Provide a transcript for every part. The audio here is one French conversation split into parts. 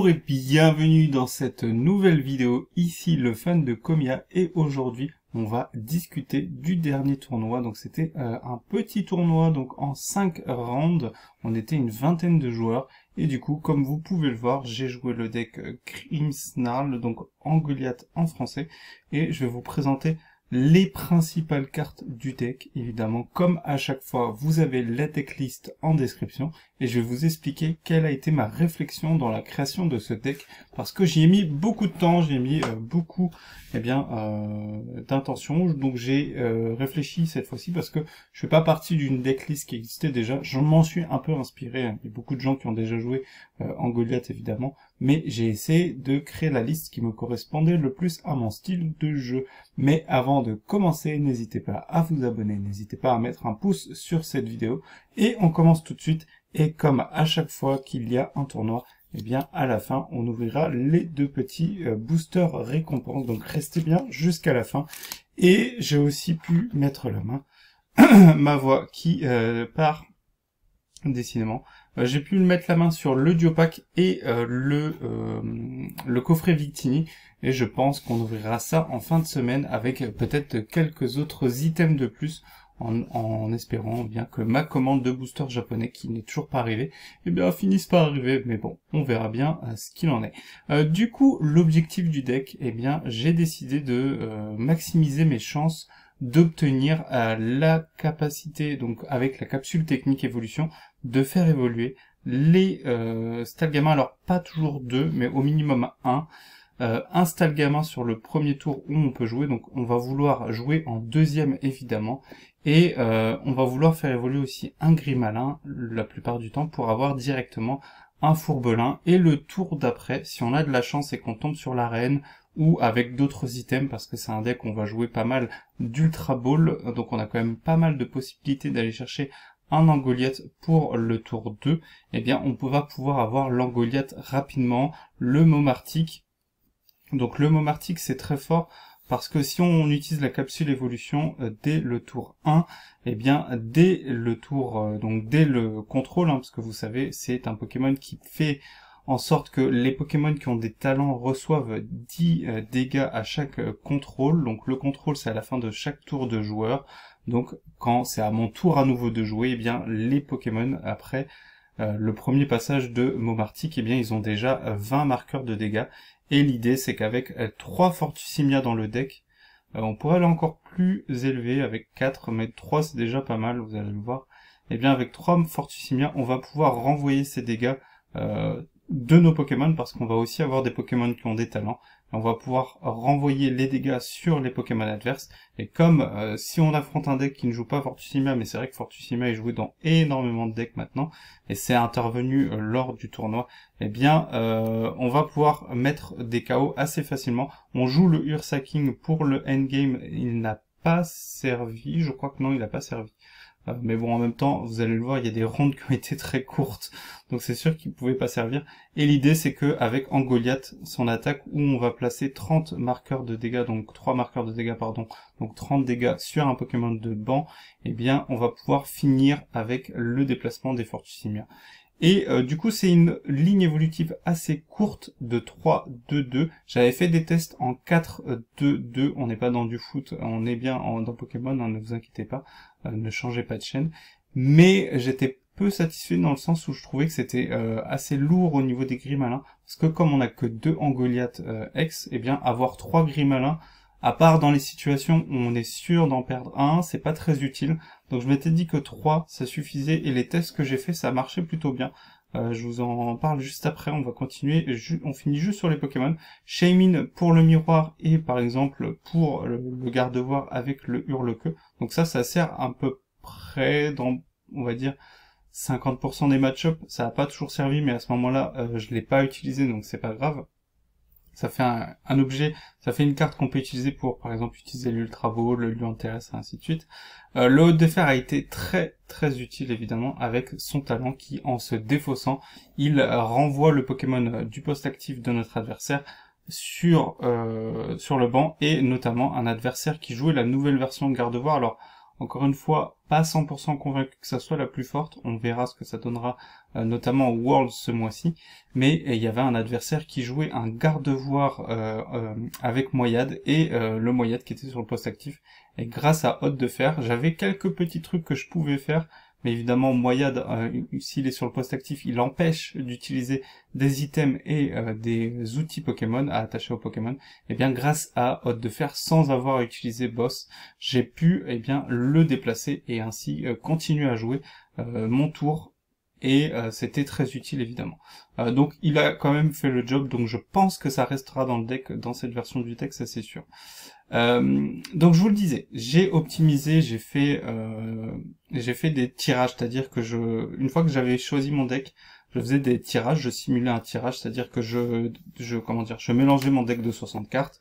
Bonjour et bienvenue dans cette nouvelle vidéo, ici le fan de Comia, et aujourd'hui on va discuter du dernier tournoi. Donc c'était un petit tournoi, donc en 5 rounds, on était une vingtaine de joueurs, et du coup comme vous pouvez le voir, j'ai joué le deck Grimmsnarl, donc en Goliath en français, et je vais vous présenter les principales cartes du deck. Évidemment, comme à chaque fois, vous avez la decklist en description et je vais vous expliquer quelle a été ma réflexion dans la création de ce deck, parce que j'y ai mis beaucoup de temps, j'ai mis beaucoup d'intention. Donc j'ai réfléchi cette fois-ci parce que je fais pas partie d'une decklist qui existait déjà. Je m'en suis un peu inspiré, hein. Il y a beaucoup de gens qui ont déjà joué en Goliath évidemment, mais j'ai essayé de créer la liste qui me correspondait le plus à mon style de jeu. Mais avant de commencer, n'hésitez pas à vous abonner, n'hésitez pas à mettre un pouce sur cette vidéo, et on commence tout de suite. Et comme à chaque fois qu'il y a un tournoi, eh bien à la fin on ouvrira les deux petits boosters récompenses, donc restez bien jusqu'à la fin. Et j'ai aussi pu mettre la main ma voix qui part décidément. J'ai pu mettre la main sur le duo pack et le coffret Victini, et je pense qu'on ouvrira ça en fin de semaine avec peut-être quelques autres items de plus, en espérant bien que ma commande de booster japonais, qui n'est toujours pas arrivée, eh bien finisse par arriver, mais bon, on verra bien ce qu'il en est. Du coup, l'objectif du deck, eh bien j'ai décidé de maximiser mes chances d'obtenir la capacité, donc avec la capsule technique évolution, de faire évoluer les Stalgamins, alors pas toujours 2, mais au minimum un Stalgamin sur le premier tour où on peut jouer, donc on va vouloir jouer en deuxième évidemment, et on va vouloir faire évoluer aussi un Grimalin la plupart du temps pour avoir directement un Fourbelin, et le tour d'après, si on a de la chance et qu'on tombe sur l'arène, ou avec d'autres items, parce que c'est un deck où on va jouer pas mal d'Ultra Ball, donc on a quand même pas mal de possibilités d'aller chercher un Angoliath pour le tour 2, eh bien on va pouvoir avoir l'Angoliath rapidement, le Momartic. Donc le Momartic c'est très fort, parce que si on utilise la capsule évolution dès le tour 1, eh bien dès le tour, donc dès le contrôle, hein, parce que vous savez c'est un Pokémon qui fait en sorte que les Pokémon qui ont des talents reçoivent 10 dégâts à chaque contrôle. Donc le contrôle c'est à la fin de chaque tour de joueur. Donc quand c'est à mon tour à nouveau de jouer, eh bien les Pokémon après le premier passage de Momartic, eh bien ils ont déjà 20 marqueurs de dégâts. Et l'idée c'est qu'avec 3 Fortussimia dans le deck, on pourrait aller encore plus élevé avec 4, mais 3 c'est déjà pas mal, vous allez le voir. Et bien avec 3 Fortussimia, on va pouvoir renvoyer ces dégâts de nos Pokémon, parce qu'on va aussi avoir des Pokémon qui ont des talents, et on va pouvoir renvoyer les dégâts sur les Pokémon adverses. Et comme si on affronte un deck qui ne joue pas Fortussimia, mais c'est vrai que Fortussimia est joué dans énormément de decks maintenant, et c'est intervenu lors du tournoi, eh bien on va pouvoir mettre des KO assez facilement. On joue le Ursaking pour le endgame, il n'a pas servi, je crois que non, il n'a pas servi. Mais bon, en même temps, vous allez le voir, il y a des rondes qui ont été très courtes, donc c'est sûr qu'il pouvait pas servir. Et l'idée, c'est que avec Angoliath, son attaque, où on va placer 30 marqueurs de dégâts, donc 3 marqueurs de dégâts, pardon, donc 30 dégâts sur un Pokémon de banc, eh bien, on va pouvoir finir avec le déplacement des Fortussimia. Et du coup, c'est une ligne évolutive assez courte de 3-2-2. J'avais fait des tests en 4-2-2. On n'est pas dans du foot, on est bien dans Pokémon, hein, ne vous inquiétez pas, ne changez pas de chaîne. Mais j'étais peu satisfait dans le sens où je trouvais que c'était assez lourd au niveau des Grimalins. Parce que comme on n'a que 2 Angoliath X, eh bien avoir 3 Grimalins, à part dans les situations où on est sûr d'en perdre un, c'est pas très utile. Donc je m'étais dit que 3, ça suffisait, et les tests que j'ai fait, ça marchait plutôt bien. Je vous en parle juste après, on va continuer, on finit juste sur les Pokémon. Shaymin pour le miroir, et par exemple pour le Gardevoir avec le Hurle-Queue. Donc ça sert à peu près dans, on va dire, 50% des match-ups. Ça n'a pas toujours servi, mais à ce moment-là, je l'ai pas utilisé, donc c'est pas grave. Ça fait un objet, ça fait une carte qu'on peut utiliser pour, par exemple, utiliser l'Ultra Ball, le Luanthérèse, et ainsi de suite. Le Haut de Fer a été très très utile, évidemment, avec son talent qui, en se défaussant, il renvoie le Pokémon du poste actif de notre adversaire sur le banc, et notamment un adversaire qui jouait la nouvelle version de Gardevoir. Alors, Encore une fois, pas 100% convaincu que ça soit la plus forte. On verra ce que ça donnera, notamment au Worlds ce mois-ci. Mais il y avait un adversaire qui jouait un gardevoir avec Moyade et le Moyade qui était sur le poste actif. Et grâce à Hôte de Fer, j'avais quelques petits trucs que je pouvais faire. Mais évidemment, Moyade, s'il est sur le poste actif, il empêche d'utiliser des items et des outils Pokémon à attacher au Pokémon. Et bien, grâce à Hôte de Fer, sans avoir utilisé Boss, j'ai pu le déplacer et ainsi continuer à jouer mon tour. Et c'était très utile, évidemment. Donc, il a quand même fait le job, donc je pense que ça restera dans le deck, dans cette version du deck, ça c'est sûr. Donc je vous le disais, j'ai optimisé, j'ai fait des tirages, c'est-à-dire que une fois que j'avais choisi mon deck, je faisais des tirages, je simulais un tirage, c'est-à-dire que je mélangeais mon deck de 60 cartes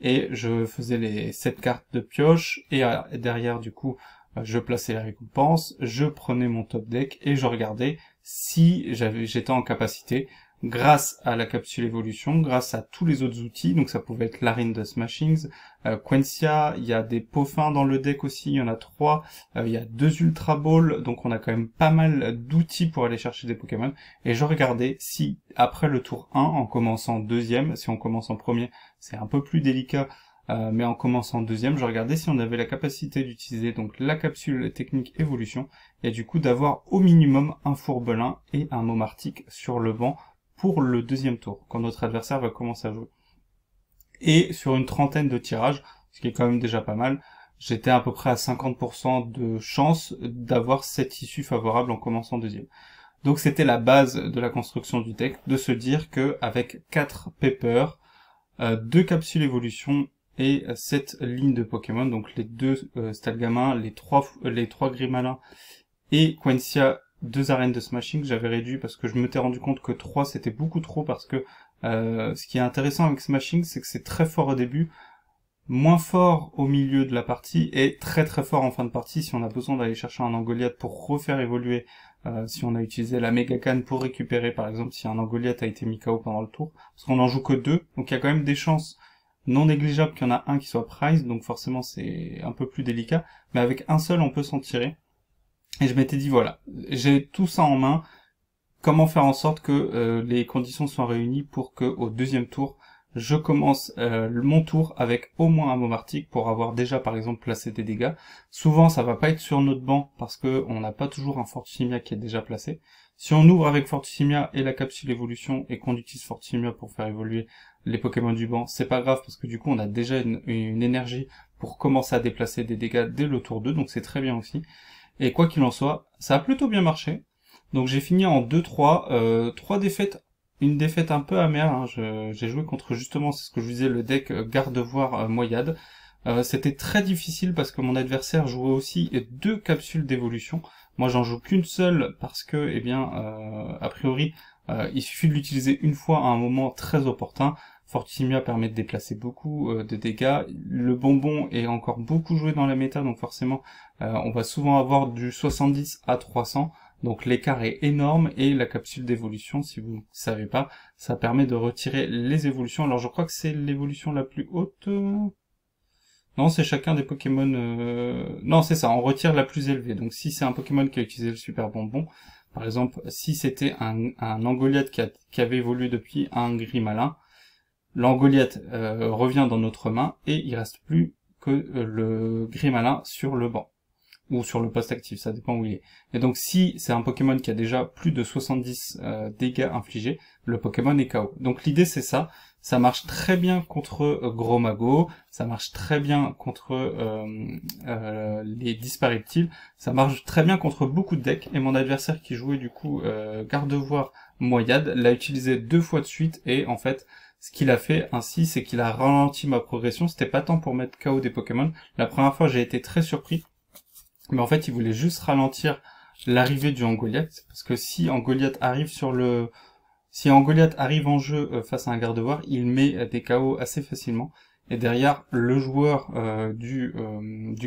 et je faisais les 7 cartes de pioche et derrière du coup je plaçais les récompenses, je prenais mon top deck et je regardais si j'étais en capacité, grâce à la capsule évolution, grâce à tous les autres outils, donc ça pouvait être l'Arine de Smashings, Quencia, il y a des Poffins dans le deck aussi, il y en a 3, il y a 2 Ultra Balls, donc on a quand même pas mal d'outils pour aller chercher des Pokémon, et je regardais si, après le tour 1, en commençant deuxième, si on commence en premier, c'est un peu plus délicat, mais en commençant deuxième, je regardais si on avait la capacité d'utiliser donc la capsule technique évolution, et du coup d'avoir au minimum un Fourbelin et un Momartic sur le banc pour le deuxième tour, quand notre adversaire va commencer à jouer. Et sur une trentaine de tirages, ce qui est quand même déjà pas mal, j'étais à peu près à 50% de chance d'avoir cette issue favorable en commençant deuxième. Donc c'était la base de la construction du deck, de se dire que avec 4 Pepper, 2 capsules évolution et 7 lignes de Pokémon, donc les 2 Stalgamin, les 3 Grimalin et Quencia, 2 arènes de Smashing, j'avais réduit parce que je m'étais rendu compte que 3 c'était beaucoup trop, parce que ce qui est intéressant avec Smashing, c'est que c'est très fort au début, moins fort au milieu de la partie, et très très fort en fin de partie si on a besoin d'aller chercher un Angoliath pour refaire évoluer, si on a utilisé la Mega Canne pour récupérer par exemple si un Angoliath a été mis KO pendant le tour, parce qu'on en joue que 2, donc il y a quand même des chances non négligeables qu'il y en a un qui soit prize, donc forcément c'est un peu plus délicat, mais avec un seul on peut s'en tirer. Et je m'étais dit, voilà, j'ai tout ça en main, comment faire en sorte que les conditions soient réunies pour que au deuxième tour, je commence mon tour avec au moins un Momartic pour avoir déjà par exemple placé des dégâts. Souvent ça va pas être sur notre banc parce que on n'a pas toujours un Fortissimia qui est déjà placé. Si on ouvre avec Fortissimia et la capsule évolution et qu'on utilise Fortissimia pour faire évoluer les Pokémon du banc, c'est pas grave parce que du coup on a déjà une énergie pour commencer à déplacer des dégâts dès le tour 2, donc c'est très bien aussi. Et quoi qu'il en soit, ça a plutôt bien marché. Donc j'ai fini en 2-3, 3 défaites, une défaite un peu amère, hein. J'ai joué contre justement, c'est ce que je vous disais, le deck Gardevoir Moyade. C'était très difficile parce que mon adversaire jouait aussi 2 capsules d'évolution. Moi j'en joue qu'une seule parce que, a priori, il suffit de l'utiliser une fois à un moment très opportun. Fortissimia permet de déplacer beaucoup de dégâts. Le bonbon est encore beaucoup joué dans la méta, donc forcément on va souvent avoir du 70 à 300. Donc l'écart est énorme, et la capsule d'évolution, si vous ne savez pas, ça permet de retirer les évolutions. Alors je crois que c'est l'évolution la plus haute. Non, c'est chacun des Pokémon... Non, c'est ça, on retire la plus élevée. Donc si c'est un Pokémon qui a utilisé le super bonbon, par exemple, si c'était un Angoliath qui avait évolué depuis un Grimalin, l'Angoliath revient dans notre main, et il reste plus que le Grimalin sur le banc, ou sur le poste actif, ça dépend où il est. Et donc si c'est un Pokémon qui a déjà plus de 70 dégâts infligés, le Pokémon est KO. Donc l'idée c'est ça marche très bien contre Gros Mago, ça marche très bien contre les Dispareptiles, ça marche très bien contre beaucoup de decks, et mon adversaire qui jouait du coup Gardevoir Moyade l'a utilisé 2 fois de suite, et en fait ce qu'il a fait ainsi, c'est qu'il a ralenti ma progression. C'était pas tant pour mettre KO des Pokémon. La première fois j'ai été très surpris, mais en fait il voulait juste ralentir l'arrivée du Angoliath, parce que si Angoliath arrive en jeu face à un Gardevoir, il met des KO assez facilement, et derrière le joueur du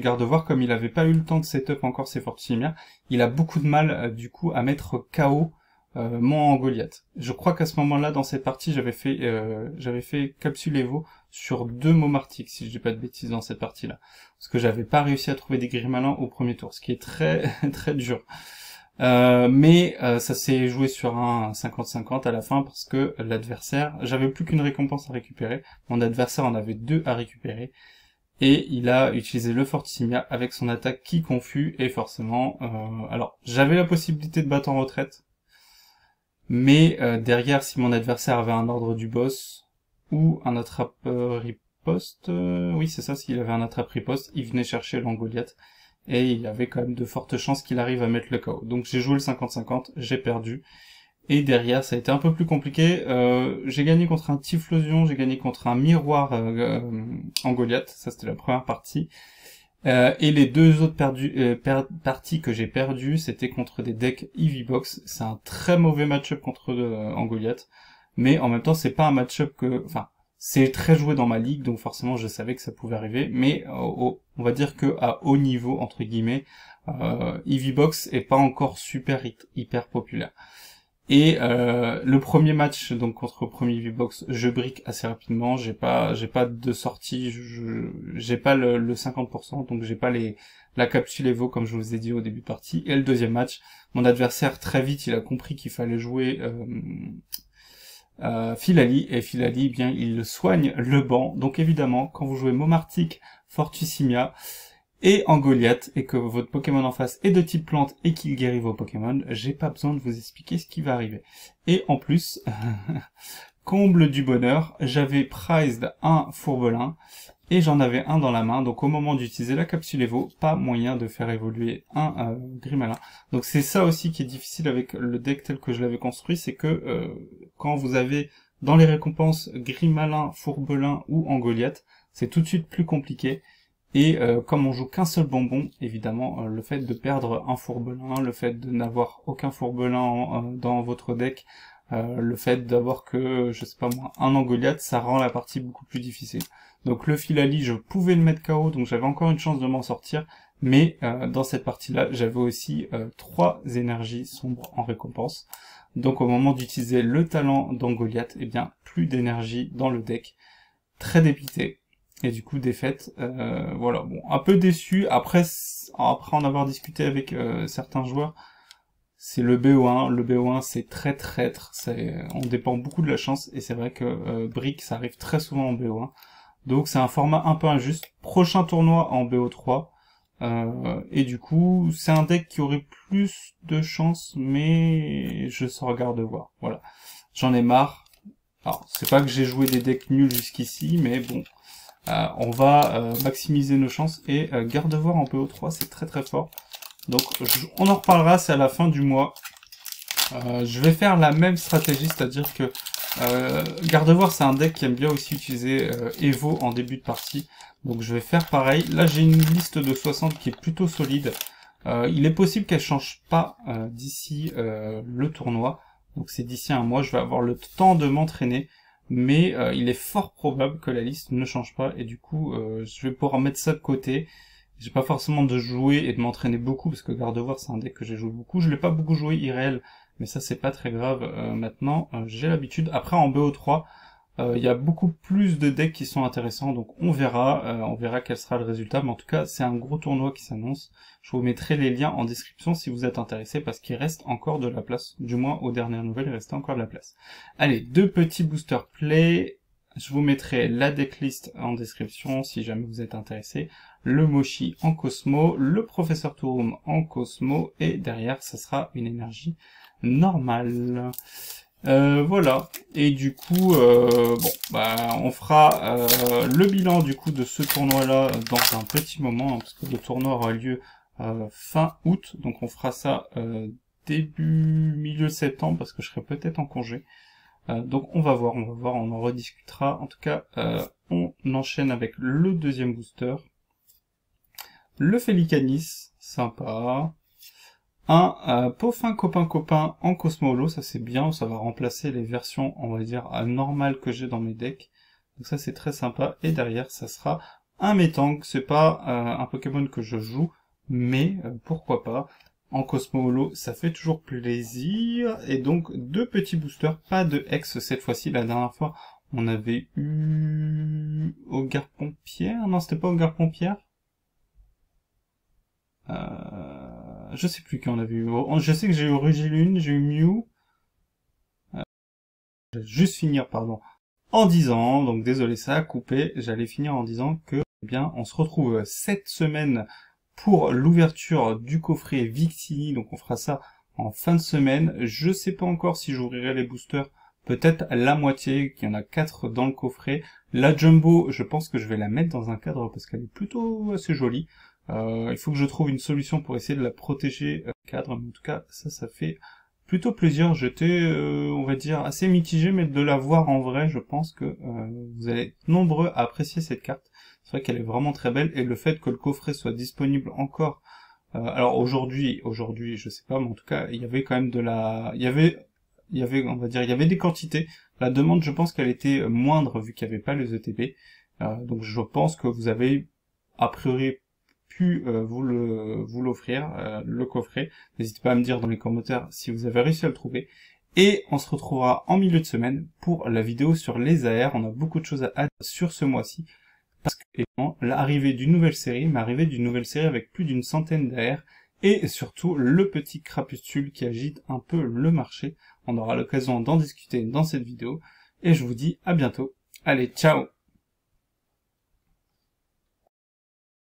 Gardevoir, comme il avait pas eu le temps de setup encore ses Fortissimia, il a beaucoup de mal du coup à mettre KO mon Angoliath. Je crois qu'à ce moment-là, dans cette partie, j'avais fait Capsule Evo sur 2 Momartiques, si je dis pas de bêtises dans cette partie-là. Parce que j'avais pas réussi à trouver des Grimalins au premier tour, ce qui est très très dur. Mais ça s'est joué sur un 50-50 à la fin parce que l'adversaire, j'avais plus qu'une récompense à récupérer, mon adversaire en avait 2 à récupérer, et il a utilisé le Fortissimia avec son attaque qui confus, et forcément, alors j'avais la possibilité de battre en retraite, mais derrière, si mon adversaire avait un ordre du boss, ou un attrape-riposte, oui c'est ça, s'il avait un attrape-riposte, il venait chercher l'Angoliath, et il y avait quand même de fortes chances qu'il arrive à mettre le KO. Donc j'ai joué le 50-50, j'ai perdu, et derrière ça a été un peu plus compliqué. J'ai gagné contre un Typhlosion, j'ai gagné contre un Miroir Angoliath, ça c'était la première partie. Et les 2 autres parties que j'ai perdues, c'était contre des decks EVBox. C'est un très mauvais match-up contre Angoliath, mais en même temps c'est pas un match-up que... Enfin, c'est très joué dans ma ligue, donc forcément je savais que ça pouvait arriver, mais on va dire que à haut niveau, entre guillemets, EVBox est pas encore super hyper populaire. Et le premier match, donc contre le premier EVBox, je brick assez rapidement, j'ai pas de sortie, j'ai pas le 50%, donc j'ai pas la capsule Evo comme je vous ai dit au début de partie. Et le deuxième match, mon adversaire très vite il a compris qu'il fallait jouer Philali, et Philali, eh bien, il soigne le banc. Donc évidemment, quand vous jouez Momartic, Fortissimia et Angoliath, et que votre Pokémon en face est de type plante et qu'il guérit vos Pokémon, j'ai pas besoin de vous expliquer ce qui va arriver. Et en plus, comble du bonheur, j'avais prized un Fourbelin, et j'en avais un dans la main, donc au moment d'utiliser la capsule Evo, pas moyen de faire évoluer un Grimalin. Donc c'est ça aussi qui est difficile avec le deck tel que je l'avais construit, c'est que quand vous avez dans les récompenses Grimalin, Fourbelin ou Angoliath, c'est tout de suite plus compliqué. Et comme on joue qu'un seul bonbon, évidemment, le fait de perdre un Fourbelin, le fait de n'avoir aucun Fourbelin dans votre deck, le fait d'avoir que, je sais pas moi, un Angoliath, ça rend la partie beaucoup plus difficile. Donc le Philali, je pouvais le mettre KO, donc j'avais encore une chance de m'en sortir, mais dans cette partie-là, j'avais aussi 3 énergies sombres en récompense. Donc au moment d'utiliser le talent d'Angoliath, eh bien, plus d'énergie dans le deck. Très dépité. Et du coup, défaite, voilà, bon, un peu déçu, après en avoir discuté avec certains joueurs, c'est le BO1 c'est très traître, on dépend beaucoup de la chance, et c'est vrai que Brick, ça arrive très souvent en BO1, donc c'est un format un peu injuste. Prochain tournoi en BO3, et du coup, c'est un deck qui aurait plus de chance, mais je se regarde voir, voilà. J'en ai marre. Alors, c'est pas que j'ai joué des decks nuls jusqu'ici, mais bon, on va maximiser nos chances, et Gardevoir en BO3, c'est très très fort. Donc on en reparlera, c'est à la fin du mois. Je vais faire la même stratégie, c'est-à-dire que Gardevoir c'est un deck qui aime bien aussi utiliser Evo en début de partie. Donc je vais faire pareil. Là j'ai une liste de 60 qui est plutôt solide. Il est possible qu'elle change pas d'ici le tournoi. Donc c'est d'ici un mois, je vais avoir le temps de m'entraîner. Mais il est fort probable que la liste ne change pas. Et du coup je vais pouvoir mettre ça de côté. J'ai pas forcément de jouer et de m'entraîner beaucoup, parce que Gardevoir c'est un deck que j'ai joué beaucoup. Je l'ai pas beaucoup joué IRL, mais ça c'est pas très grave maintenant, j'ai l'habitude. Après en BO3, il y a beaucoup plus de decks qui sont intéressants, donc on verra quel sera le résultat, mais en tout cas c'est un gros tournoi qui s'annonce. Je vous mettrai les liens en description si vous êtes intéressé, parce qu'il reste encore de la place, du moins aux dernières nouvelles il restait encore de la place. Allez, 2 petits booster play. Je vous mettrai la decklist en description si jamais vous êtes intéressé. Le Moshi en Cosmo, le Professeur Touroum en Cosmo, et derrière ça sera une énergie normale. Voilà, et du coup, bon, bah, on fera le bilan du coup de ce tournoi-là dans un petit moment, hein, parce que le tournoi aura lieu fin août, donc on fera ça milieu septembre, parce que je serai peut-être en congé. Donc on va voir, on en rediscutera. En tout cas, on enchaîne avec le deuxième booster. Le Félicanis, sympa. Un Peaufin copain en Cosmolo, ça c'est bien, ça va remplacer les versions, on va dire, normales que j'ai dans mes decks. Donc ça c'est très sympa. Et derrière, ça sera un Metang. C'est pas un Pokémon que je joue, mais pourquoi pas. en Cosmo Holo, ça fait toujours plaisir. Et donc, 2 petits boosters, pas de Hex cette fois-ci. La dernière fois, on avait eu Hogar Pompière. Non, c'était pas Hogar Pompière. Je sais plus qui on avait eu. Je sais que j'ai eu Rugilune, j'ai eu Mew. Je vais juste finir, pardon, en disant, donc désolé ça a coupé, j'allais finir en disant que, eh bien, on se retrouve cette semaine pour l'ouverture du coffret Victini, donc on fera ça en fin de semaine. Je sais pas encore si j'ouvrirai les boosters, peut-être la moitié, qu'il y en a 4 dans le coffret. La Jumbo, je pense que je vais la mettre dans un cadre parce qu'elle est plutôt assez jolie. Il faut que je trouve une solution pour essayer de la protéger cadre, mais en tout cas, ça fait plutôt plaisir. J'étais, on va dire, assez mitigé, mais de la voir en vrai, je pense que vous allez être nombreux à apprécier cette carte. C'est vrai qu'elle est vraiment très belle, et le fait que le coffret soit disponible encore, alors aujourd'hui, je sais pas, mais en tout cas, il y avait quand même il y avait, on va dire, il y avait des quantités. La demande, je pense qu'elle était moindre vu qu'il n'y avait pas les ETB. Donc je pense que vous avez, a priori, pu vous l'offrir, le coffret. N'hésitez pas à me dire dans les commentaires si vous avez réussi à le trouver. Et on se retrouvera en milieu de semaine pour la vidéo sur les AR. On a beaucoup de choses à dire sur ce mois-ci. Parce que l'arrivée d'une nouvelle série, mais arrivée d'une nouvelle série avec plus d'une centaine d'AR. Et surtout le petit crapustule qui agite un peu le marché. On aura l'occasion d'en discuter dans cette vidéo. Et je vous dis à bientôt. Allez, ciao!